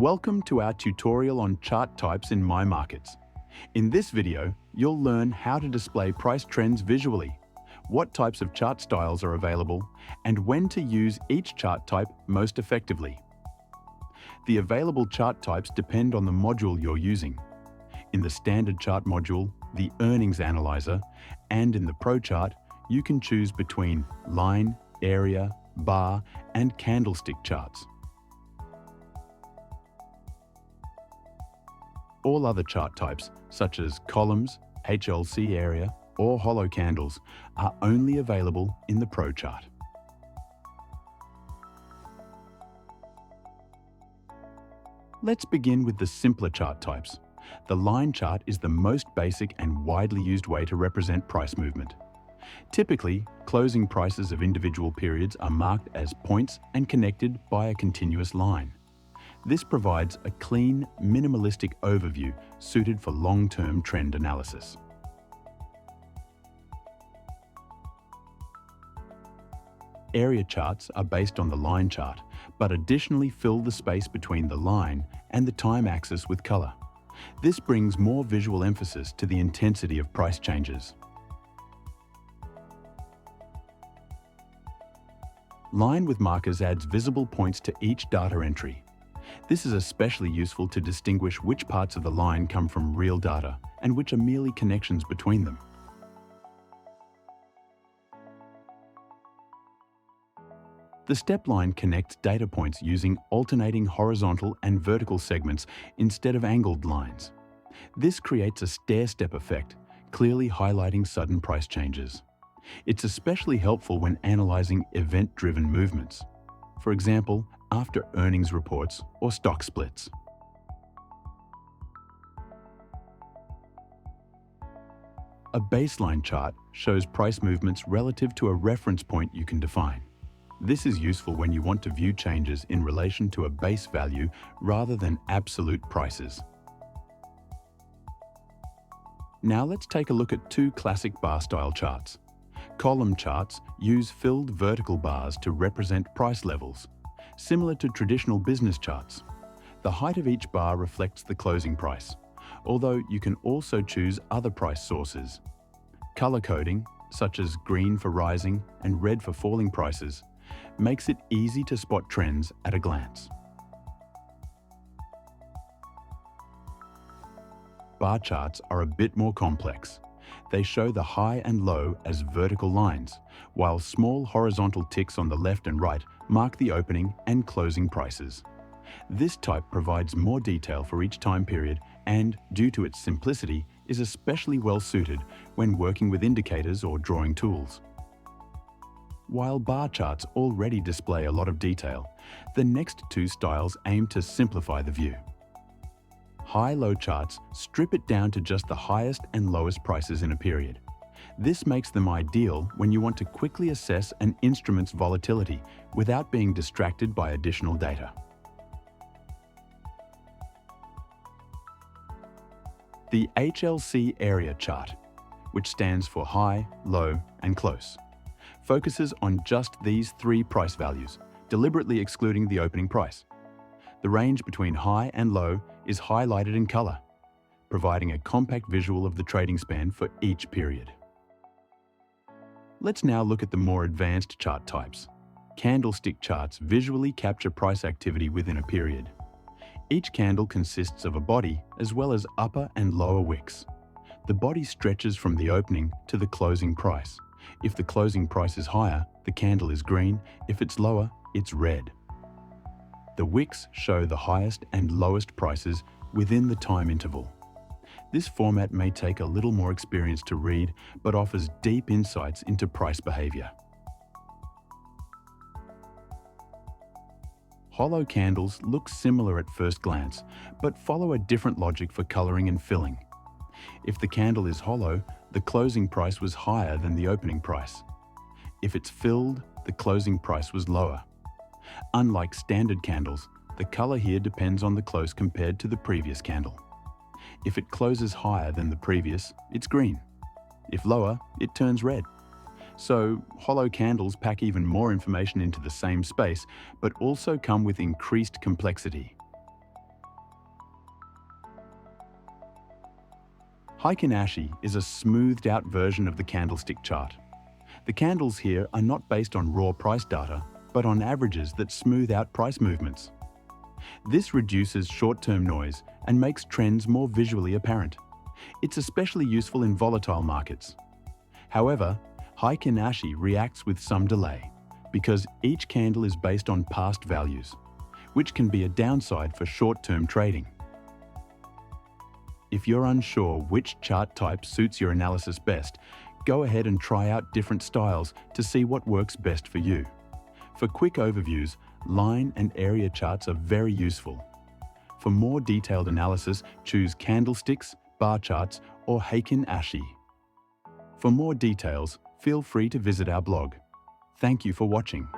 Welcome to our tutorial on chart types in MyMarkets. In this video, you'll learn how to display price trends visually, what types of chart styles are available, and when to use each chart type most effectively. The available chart types depend on the module you're using. In the Standard Chart module, the Earnings Analyzer, and in the Pro Chart, you can choose between line, area, bar, and candlestick charts. All other chart types, such as columns, HLC-Area, or hollow candles, are only available in the Pro Chart. Let's begin with the simpler chart types. The line chart is the most basic and widely used way to represent price movement. Typically, closing prices of individual periods are marked as points and connected by a continuous line. This provides a clean, minimalistic overview suited for long-term trend analysis. Area charts are based on the line chart, but additionally fill the space between the line and the time axis with color. This brings more visual emphasis to the intensity of price changes. Line with markers adds visible points to each data entry. This is especially useful to distinguish which parts of the line come from real data and which are merely connections between them. The step line connects data points using alternating horizontal and vertical segments instead of angled lines. This creates a stair-step effect, clearly highlighting sudden price changes. It's especially helpful when analyzing event-driven movements. For example, after earnings reports or stock splits. A baseline chart shows price movements relative to a reference point you can define. This is useful when you want to view changes in relation to a base value rather than absolute prices. Now let's take a look at two classic bar-style charts. Column charts use filled vertical bars to represent price levels, similar to traditional business charts. The height of each bar reflects the closing price, although you can also choose other price sources. Color coding, such as green for rising and red for falling prices, makes it easy to spot trends at a glance. Bar charts are a bit more complex. They show the high and low as vertical lines, while small horizontal ticks on the left and right mark the opening and closing prices. This type provides more detail for each time period and, due to its simplicity, is especially well suited when working with indicators or drawing tools. While bar charts already display a lot of detail, the next two styles aim to simplify the view. High-low charts strip it down to just the highest and lowest prices in a period. This makes them ideal when you want to quickly assess an instrument's volatility without being distracted by additional data. The HLC-Area chart, which stands for high, low, and close, focuses on just these three price values, deliberately excluding the opening price. The range between high and low is highlighted in color, providing a compact visual of the trading span for each period. Let's now look at the more advanced chart types. Candlestick charts visually capture price activity within a period. Each candle consists of a body as well as upper and lower wicks. The body stretches from the opening to the closing price. If the closing price is higher, the candle is green. If it's lower, it's red. The wicks show the highest and lowest prices within the time interval. This format may take a little more experience to read, but offers deep insights into price behavior. Hollow candles look similar at first glance, but follow a different logic for coloring and filling. If the candle is hollow, the closing price was higher than the opening price. If it's filled, the closing price was lower. Unlike standard candles, the color here depends on the close compared to the previous candle. If it closes higher than the previous, it's green. If lower, it turns red. So, hollow candles pack even more information into the same space, but also come with increased complexity. Heikin Ashi is a smoothed-out version of the candlestick chart. The candles here are not based on raw price data, but on averages that smooth out price movements. This reduces short-term noise and makes trends more visually apparent. It's especially useful in volatile markets. However, Heikin Ashi reacts with some delay because each candle is based on past values, which can be a downside for short-term trading. If you're unsure which chart type suits your analysis best, go ahead and try out different styles to see what works best for you. For quick overviews, line and area charts are very useful. For more detailed analysis, choose candlesticks, bar charts, or Heikin Ashi. For more details, feel free to visit our blog. Thank you for watching.